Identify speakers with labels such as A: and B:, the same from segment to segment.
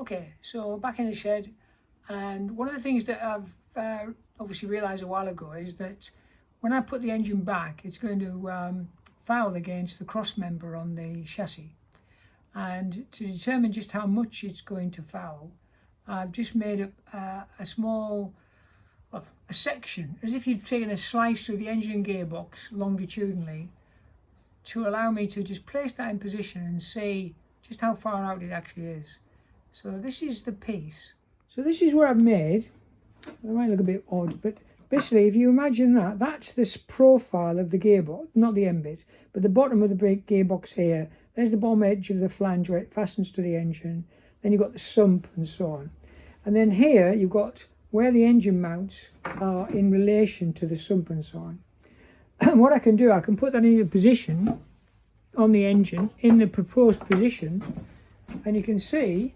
A: Okay, so back in the shed, and one of the things that I've obviously realised a while ago is that when I put the engine back, it's going to foul against the cross member on the chassis. And to determine just how much it's going to foul, I've just made up a small, well, a section, as if you'd taken a slice through the engine gearbox longitudinally, to allow me to just place that in position and see just how far out it actually is. So this is the piece. So this is what I've made. It might look a bit odd, but basically if you imagine that, that's this profile of the gearbox, not the end bit, but the bottom of the gearbox here. There's the bottom edge of the flange where it fastens to the engine. Then you've got the sump and so on. And then here you've got where the engine mounts are in relation to the sump and so on. And what I can do, I can put that in a position on the engine, in the proposed position, and you can see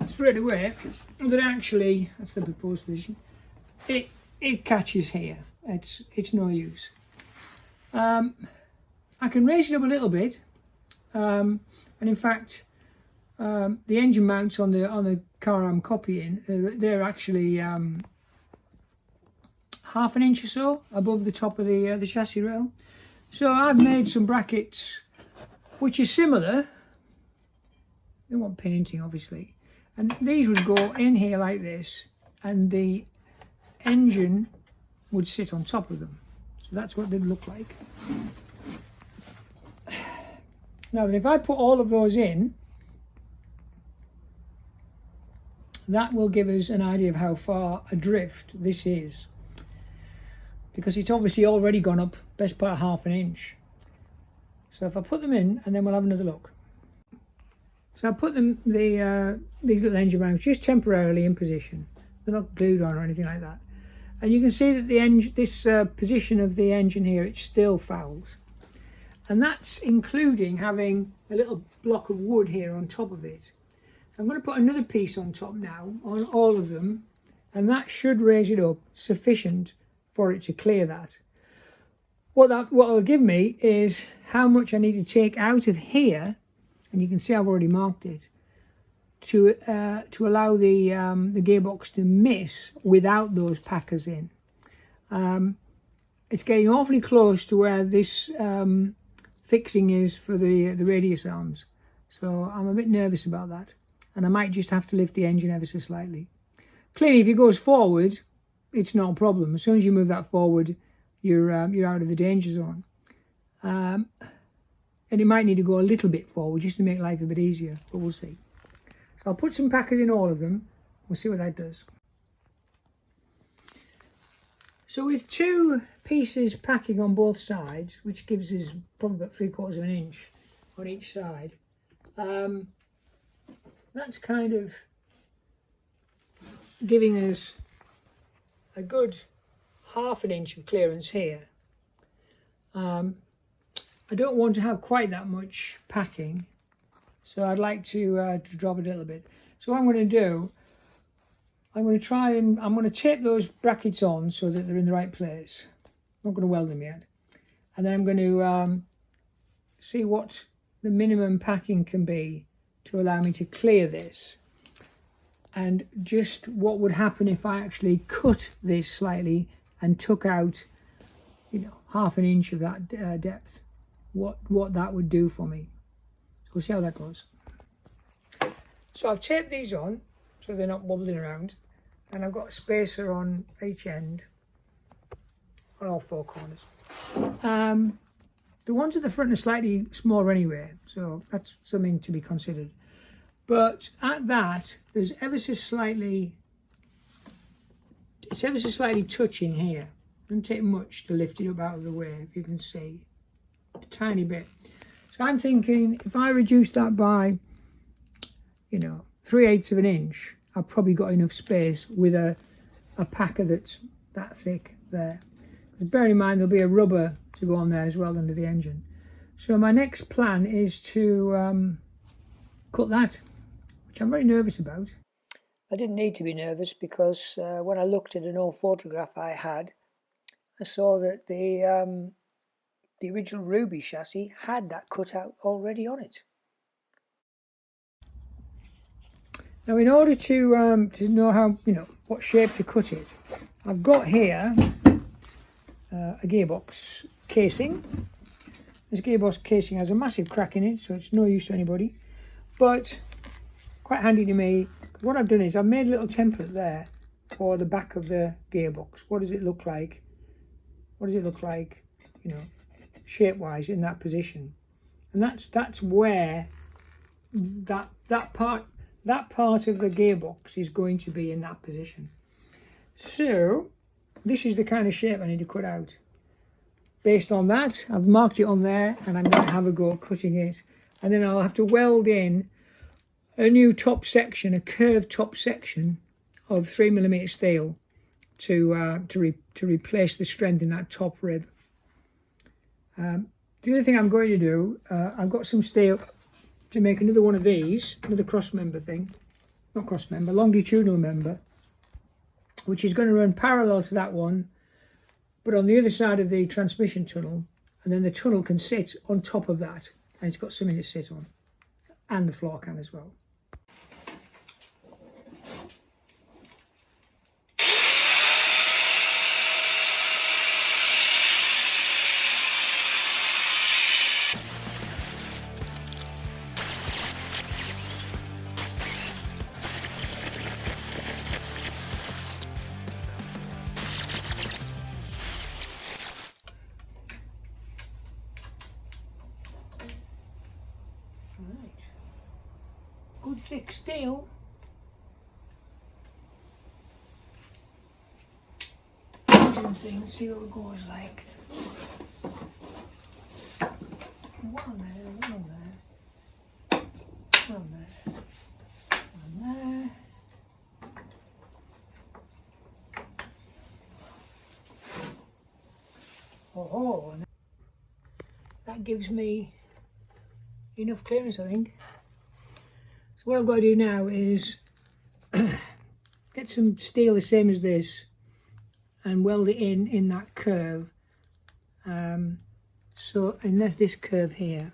A: straight away that actually, that's the proposed position, it catches here. It's no use. I can raise it up a little bit, and in fact the engine mounts on the car I'm copying, they're actually half an inch or so above the top of the chassis rail. So I've made some brackets which is similar. They want painting obviously, and these would go in here like this, and the engine would sit on top of them. So that's what they'd look like. Now then, if I put all of those in, that will give us an idea of how far adrift this is, because it's obviously already gone up best part half an inch. So if I put them in, and then we'll have another look. So I put them, these little engine mounts, just temporarily in position. They're not glued on or anything like that. And you can see that the engine, this position of the engine here, it still fouls. And that's including having a little block of wood here on top of it. So I'm going to put another piece on top now, on all of them, and that should raise it up sufficient for it to clear that. What it'll give me is how much I need to take out of here, and you can see I've already marked it, to allow the gearbox to miss without those packers in. It's getting awfully close to where this fixing is for the radius arms, so I'm a bit nervous about that, and I might just have to lift the engine ever so slightly. Clearly, if it goes forward, it's not a problem. As soon as you move that forward, you're out of the danger zone. And it might need to go a little bit forward just to make life a bit easier, but we'll see. So I'll put some packers in all of them. We'll see what that does. So with two pieces packing on both sides, which gives us probably about 3/4 of an inch on each side, that's kind of giving us a good half an inch of clearance here. I don't want to have quite that much packing, so I'd like to drop it a little bit. So what I'm going to do, I'm going to tape those brackets on so that they're in the right place. I'm not going to weld them yet. And then I'm going to see what the minimum packing can be to allow me to clear this. And just what would happen if I actually cut this slightly and took out, half an inch of that depth. What that would do for me. So we'll see how that goes. So I've taped these on so they're not wobbling around, and I've got a spacer on each end on all four corners. The ones at the front are slightly smaller anyway, so that's something to be considered. But at that, there's it's ever so slightly touching here. It doesn't take much to lift it up out of the way, if you can see. A tiny bit. So I'm thinking if I reduce that by 3/8 of an inch, I've probably got enough space with a packer that's that thick there. But bear in mind there'll be a rubber to go on there as well under the engine. So my next plan is to cut that, which I'm very nervous about. I didn't need to be nervous because when I looked at an old photograph I had, I saw that the original Ruby chassis had that cutout already on it. Now, in order to know how, what shape to cut it, I've got here a gearbox casing. This gearbox casing has a massive crack in it, so it's no use to anybody, but quite handy to me. What I've done is I've made a little template there for the back of the gearbox. What does it look like? What does it look like, shape-wise in that position? And that's where that part of the gearbox is going to be in that position. So this is the kind of shape I need to cut out. Based on that, I've marked it on there, and I'm going to have a go at cutting it, and then I'll have to weld in a new top section, a curved top section of 3mm steel to replace the strength in that top rib. The other thing I'm going to do, I've got some steel to make another one of these, another cross member thing, not cross member, longitudinal member, which is going to run parallel to that one, but on the other side of the transmission tunnel, and then the tunnel can sit on top of that, and it's got something to sit on, and the floor can as well. Right, good thick steel. Thing, see what it goes like. One there, one there, one there, one there. Oh, that gives me enough clearance, I think. So what I've got to do now is get some steel the same as this and weld it in that curve. So, and that's this curve here,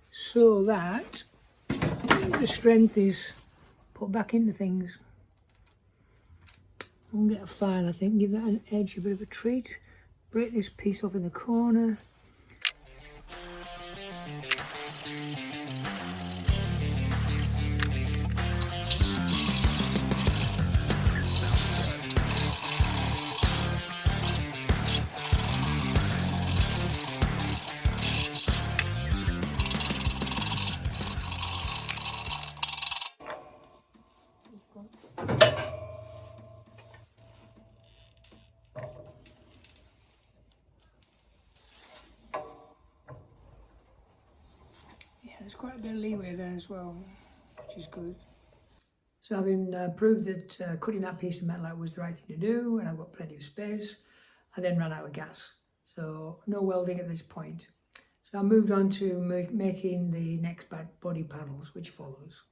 A: so that the strength is put back into things. I'll get a file, I think, give that an edge a bit of a treat. Break this piece off in the corner. There's quite a bit of leeway there as well, which is good. So having proved that cutting that piece of metal out was the right thing to do, and I've got plenty of space, I then ran out of gas. So no welding at this point. So I moved on to making the next body panels, which follows.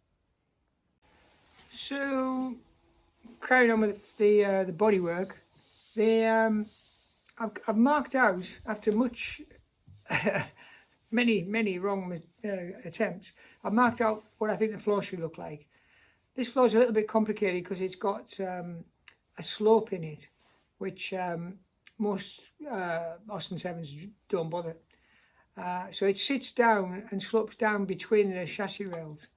A: So carrying on with the bodywork, I've marked out, after much many wrong attempts, I've marked out what I think the floor should look like. This floor is a little bit complicated because it's got a slope in it, which most Austin 7s don't bother. So it sits down and slopes down between the chassis rails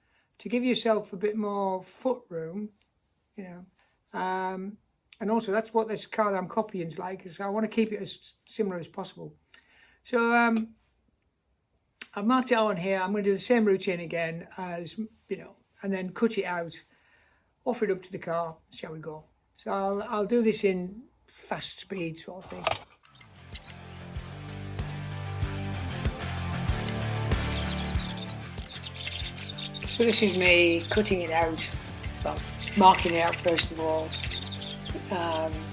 A: to give yourself a bit more foot room, and also that's what this car I'm copying is like, so I want to keep it as similar as possible. So I've marked it out on here. I'm going to do the same routine again as, and then cut it out, offer it up to the car, see how we go. So I'll do this in fast speed sort of thing. So this is me cutting it out, well, marking it out first of all,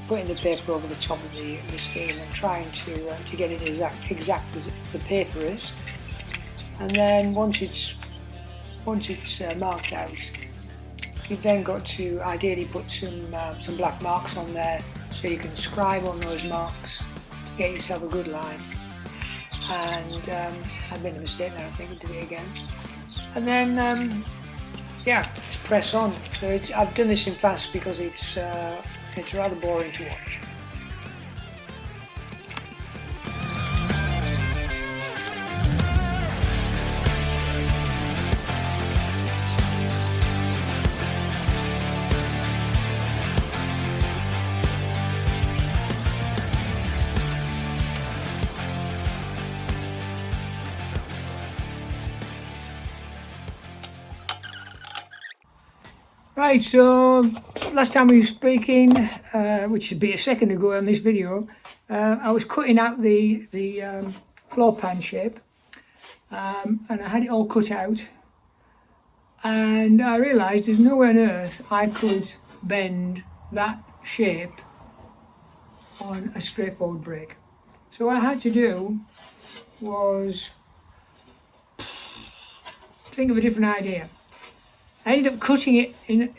A: putting the paper over the top of the steel and trying to get it exact as the paper is. And then once it's marked out, you've then got to ideally put some black marks on there so you can scribe on those marks to get yourself a good line. And I made a mistake there, I think, to do it again. And then, yeah, press on. So I've done this in fast because it's rather boring to watch. Right, so last time we were speaking, which should be a second ago on this video, I was cutting out the floor pan shape, and I had it all cut out, and I realised there's no way on earth I could bend that shape on a straightforward brake. So what I had to do was think of a different idea. I ended up cutting it in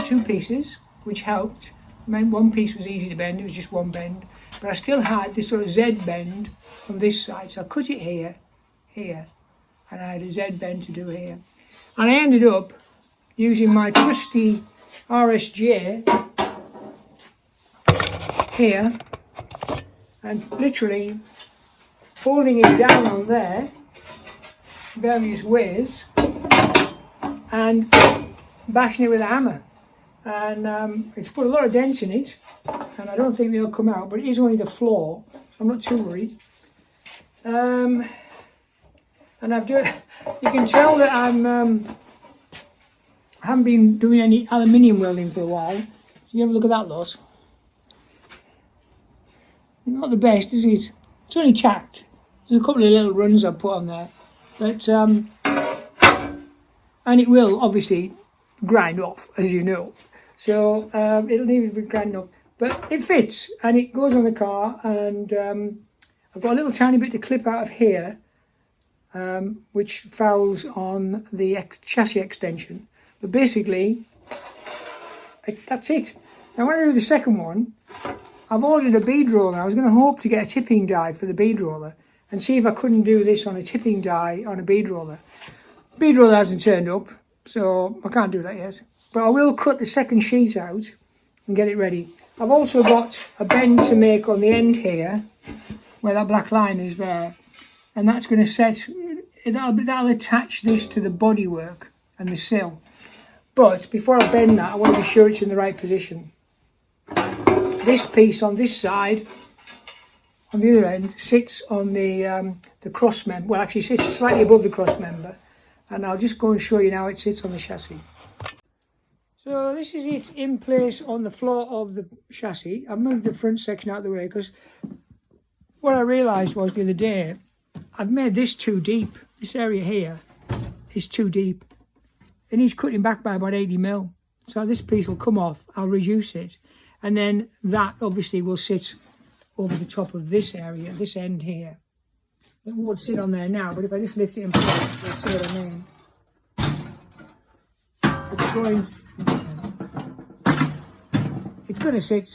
A: two pieces, which helped. I mean, one piece was easy to bend, it was just one bend, but I still had this sort of Z bend on this side, so I cut it here, and I had a Z bend to do here. And I ended up using my trusty RSJ here, and literally folding it down on there, various ways, and bashing it with a hammer, and it's put a lot of dents in it, and I don't think they'll come out, but it is only the floor, so I'm not too worried. And you can tell that I haven't been doing any aluminium welding for a while. So you have a look at that lot. Not the best, is it? It's only chacked. There's a couple of little runs I've put on there, but and it will obviously grind off, as you know. So it'll need to be grind off, but it fits and it goes on the car. And I've got a little tiny bit to clip out of here, which fouls on the chassis extension. But basically, that's it. Now when I do the second one, I've ordered a bead roller. I was going to hope to get a tipping die for the bead roller and see if I couldn't do this on a tipping die on a bead roller. Bead roller hasn't turned up, so I can't do that yet. But I will cut the second sheet out and get it ready. I've also got a bend to make on the end here, where that black line is there. And that's going to set, that'll attach this to the bodywork and the sill. But before I bend that, I want to be sure it's in the right position. This piece on this side, on the other end, sits on the cross member. Well, actually sits slightly above the cross member. And I'll just go and show you now it sits on the chassis. So this is it in place on the floor of the chassis. I've moved the front section out of the way because what I realised was the other day, I've made this too deep. This area here is too deep. It needs cutting back by about 80mm. So this piece will come off, I'll reduce it. And then that obviously will sit over the top of this area, this end here. It won't sit on there now, but if I just lift it in place, you'll see what I mean. It's going to sit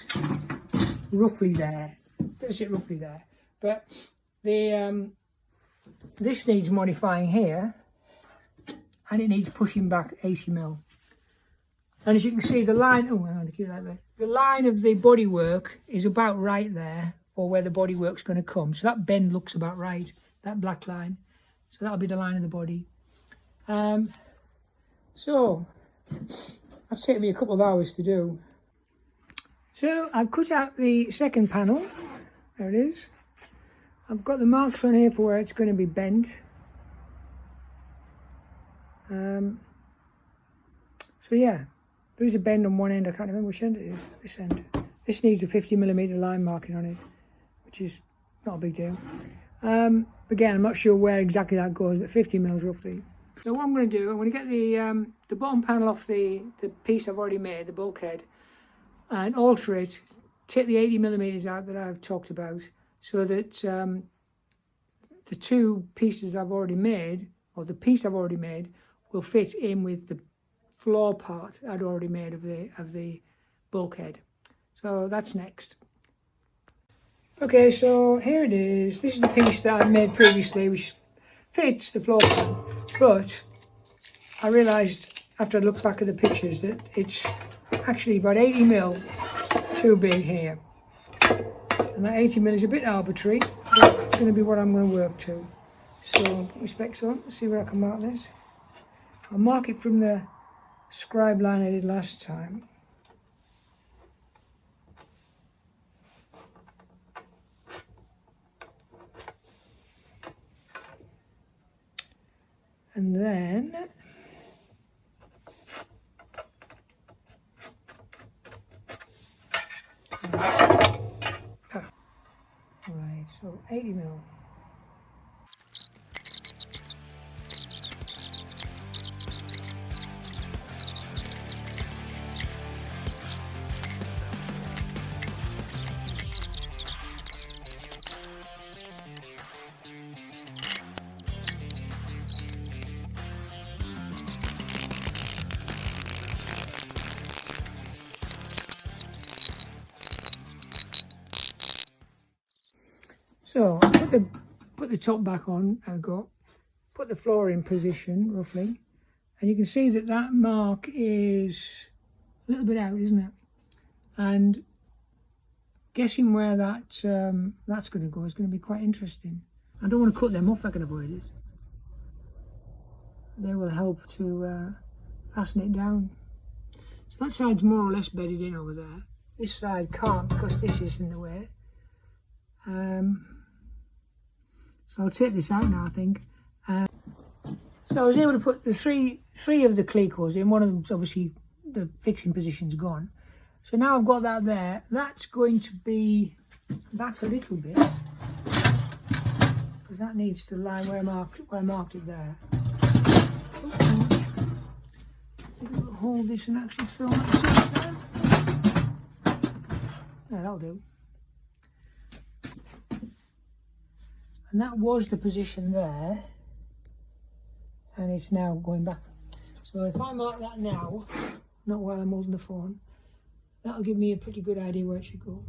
A: roughly there. It's going to sit roughly there. But the this needs modifying here, and it needs pushing back 80mm. And as you can see, the line, oh, hang on, keep that there. The line of the bodywork is about right there, or where the bodywork's going to come. So that bend looks about right, that black line. So that'll be the line of the body. So that's taken me a couple of hours to do. So I've cut out the second panel. There it is. I've got the marks on here for where it's going to be bent. So yeah, there is a bend on one end. I can't remember which end it is. This end. This needs a 50mm line marking on it, which is not a big deal. Again, I'm not sure where exactly that goes, but 50mm roughly. So what I'm going to do, I'm going to get the bottom panel off the piece I've already made, the bulkhead, and alter it, take the 80mm out that I've talked about, so that the two pieces I've already made, or the piece I've already made, will fit in with the floor part I'd already made of the bulkhead. So that's next. Okay, so here it is. This is the piece that I made previously, which fits the floor pan, but I realised after I look back at the pictures, that it's actually about 80mm too big here. And that 80mm is a bit arbitrary, but it's going to be what I'm going to work to. So put my specs on, see where I can mark this. I'll mark it from the scribe line I did last time. And then right, so 80mm. So I put the top back on. I've got put the floor in position roughly, and you can see that that mark is a little bit out, isn't it? And guessing where that's going to go is going to be quite interesting. I don't want to cut them off if I can avoid it. They will help to fasten it down. So that side's more or less bedded in over there. This side can't because this is in the way. So I'll take this out now, I think. So I was able to put the three of the clecos in. One of them's obviously the fixing position's gone. So now I've got that there. That's going to be back a little bit because that needs to line where I marked it there. Hold this and actually film it there. Yeah, that'll do. And that was the position there, and it's now going back. So if I mark that now, not while I'm holding the phone, that'll give me a pretty good idea where it should go.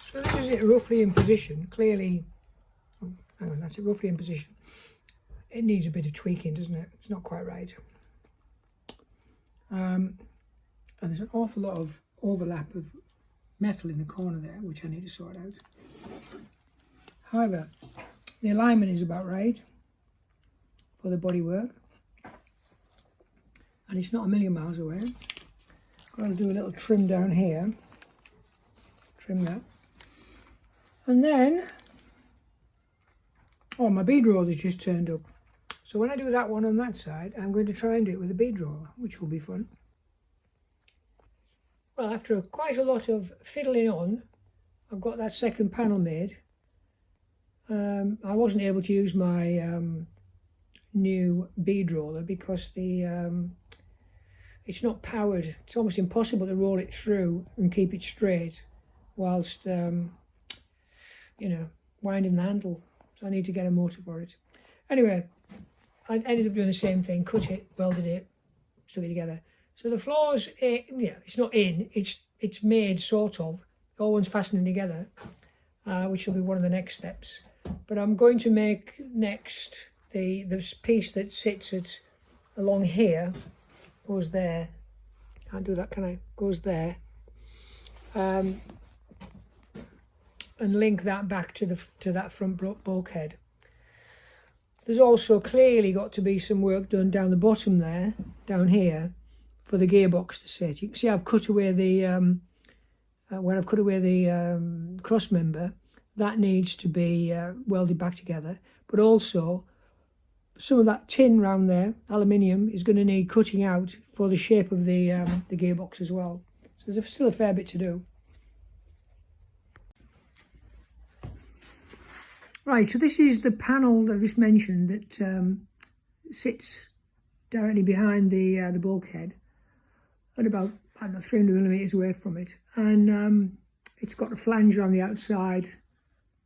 A: So this is it roughly in position. Clearly, oh, hang on, that's it roughly in position. It needs a bit of tweaking, doesn't it? It's not quite right. And there's an awful lot of overlap of metal in the corner there, which I need to sort out. However, the alignment is about right for the bodywork, and it's not a million miles away. Got to do a little trim down here, trim that, and then, oh, my bead roller has just turned up. So when I do that one on that side, I'm going to try and do it with a bead roller, which will be fun. Well, after quite a lot of fiddling on, I've got that second panel made. I wasn't able to use my new bead roller because it's not powered. It's almost impossible to roll it through and keep it straight whilst you know, winding the handle. So I need to get a motor for it. Anyway, I ended up doing the same thing, cut it, welded it, stuck it together. So the floor's, yeah, it's not in, it's made sort of, all one's fastening together, which will be one of the next steps. But I'm going to make next the piece that sits along here, goes there. Can't do that, can I? Goes there. And link that back to that front bulkhead. There's also clearly got to be some work done down the bottom there, down here, for the gearbox to sit. You can see I've cut away the where I've cut away the cross member. That needs to be welded back together, but also some of that tin round there, aluminium, is going to need cutting out for the shape of the gearbox as well. So there's still a fair bit to do. Right, so this is the panel that I just mentioned that sits directly behind the bulkhead at about, I don't know, 300mm away from it, and it's got a flanger on the outside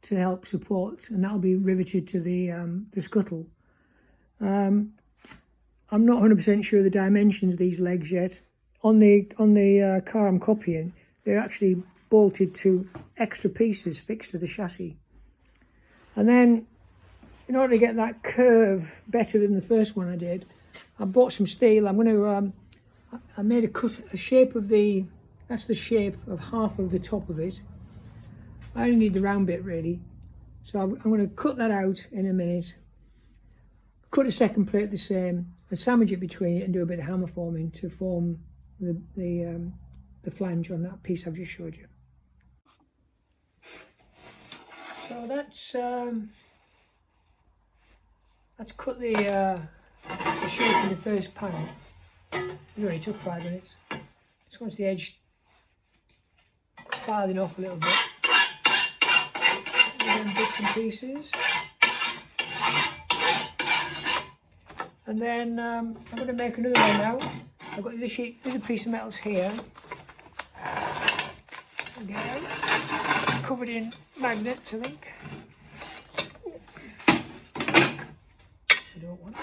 A: to help support, and that'll be riveted to the scuttle. I'm not 100% sure the dimensions of these legs yet. On the car I'm copying, they're actually bolted to extra pieces fixed to the chassis. And then, in order to get that curve better than the first one I did, I bought some steel. I'm going to, I made a shape of the, that's the shape of half of the top of it. I only need the round bit really. So I'm going to cut that out in a minute. Cut a second plate the same, and sandwich it between it and do a bit of hammer forming to form the flange on that piece I've just showed you. So that's cut the shape in the first panel. It only took 5 minutes. Just wants the edge filing off a little bit. And then bits and pieces. And then I'm going to make another one now. I've got this little piece of metals here. Again, covered in magnets, I think. I don't want it.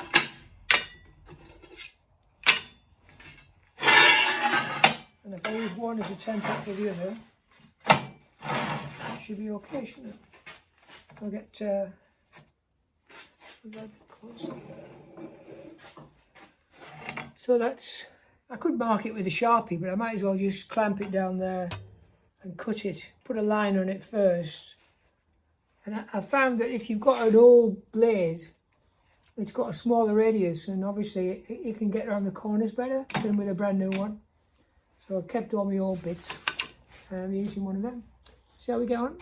A: And if I use one as a template for the other, it should be okay, shouldn't it? I'll get a bit closer. So that's, I could mark it with a Sharpie, but I might as well just clamp it down there and cut it, put a line on it first. And I found that if you've got an old blade, it's got a smaller radius, and obviously you can get around the corners better than with a brand new one. So I've kept all my old bits, using one of them. See how we get on?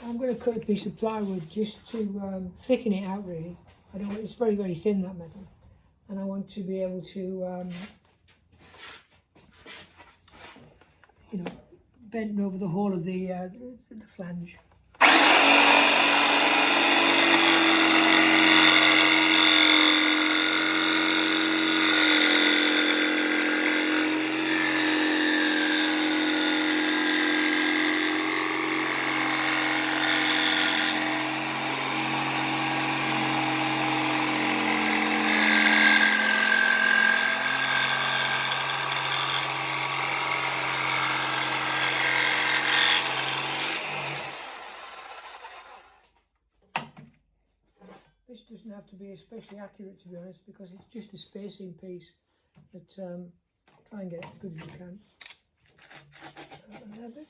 A: I'm going to cut a piece of plywood just to thicken it out really. I don't want, it's very, very thin, that metal. And I want to be able to, you know, bend over the whole of the flange. This doesn't have to be especially accurate, to be honest, because it's just a spacing piece. But try and get it as good as you can. A bit.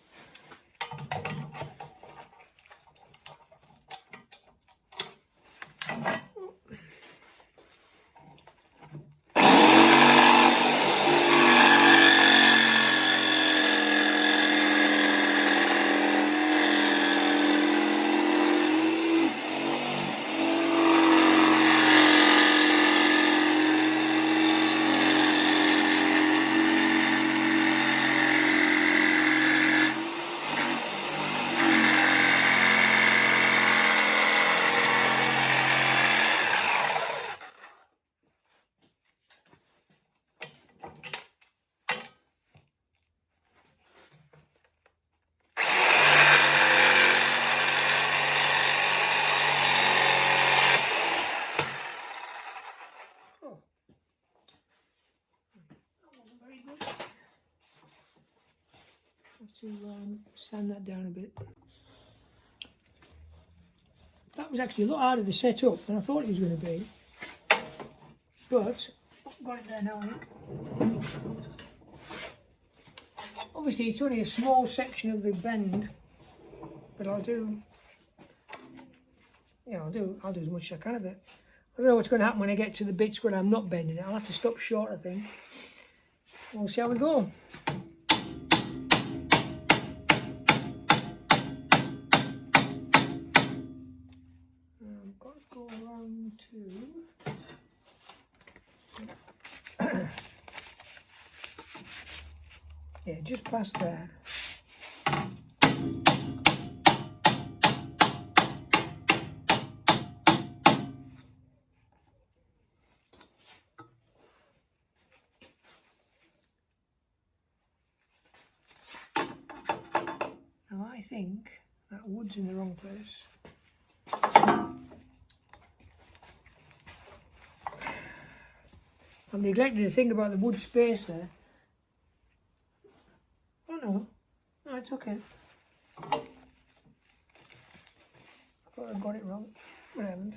A: Have to sand that down a bit. That was actually a lot harder to set up than I thought it was going to be, but I've got it there now, I think. Obviously it's only a small section of the bend, but I'll do as much as I can of it. I don't know what's going to happen when I get to the bits where I'm not bending it. I'll have to stop short, I think. We'll see how we go. I've got to go around to... yeah, just past there. Now I think that wood's in the wrong place. I'm neglecting to think about the wood spacer. Oh no, it's okay. I thought I got it wrong, but I haven't.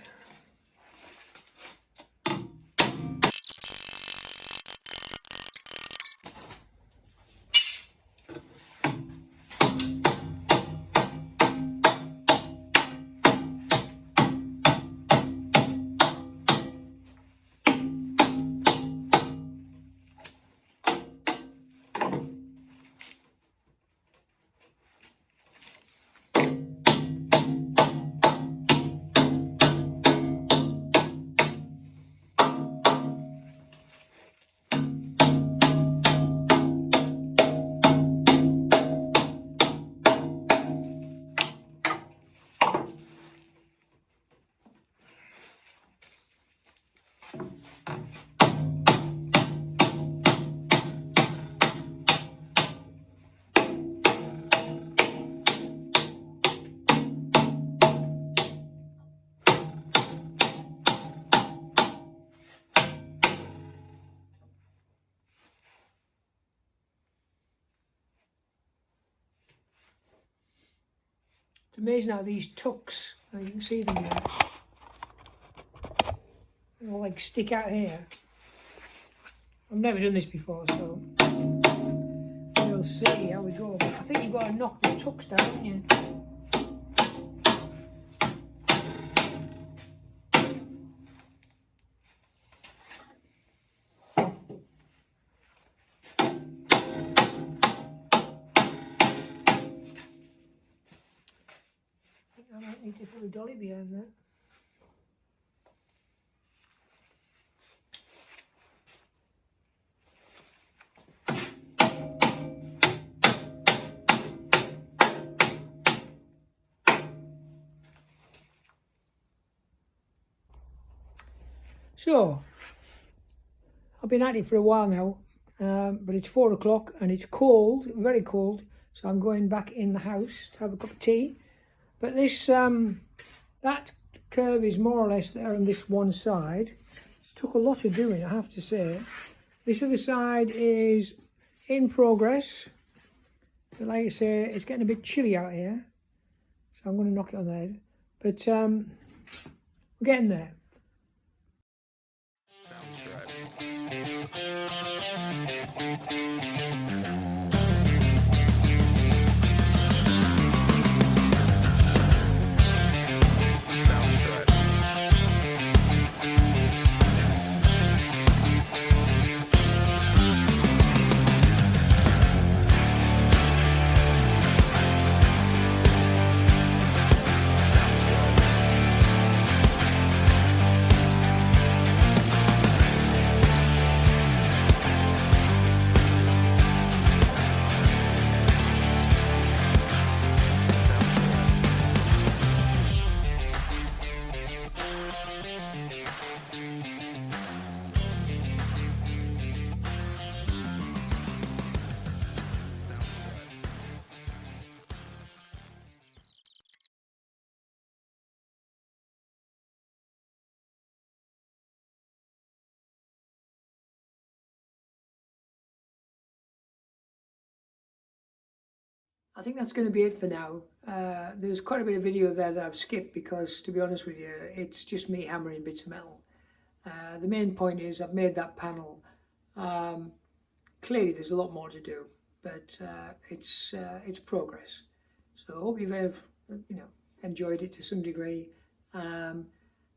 A: It's amazing how these tucks, you can see them there, they'll like stick out here. I've never done this before, so we'll see how we go. But I think you've got to knock the tucks down, haven't you? I might need to put a dolly behind that. So, I've been at it for a while now, but it's 4 o'clock and it's cold, very cold, so I'm going back in the house to have a cup of tea. But this, that curve is more or less there on this one side. It took a lot of doing, I have to say. This other side is in progress. But like I say, it's getting a bit chilly out here, so I'm going to knock it on the head. But we're getting there. I think that's going to be it for now. There's quite a bit of video there that I've skipped because, to be honest with you, it's just me hammering bits of metal. The main point is I've made that panel. Clearly there's a lot more to do, but it's progress. So I hope you've enjoyed it to some degree.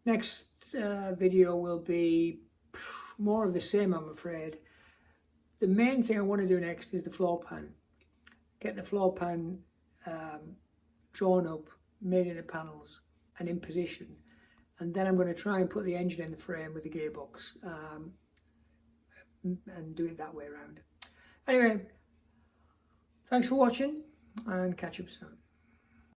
A: Next video will be more of the same, I'm afraid. The main thing I want to do next is the floor pan. Get the floor pan drawn up, made into panels and in position. And then I'm going to try and put the engine in the frame with the gearbox and do it that way around. Anyway, thanks for watching and catch up soon.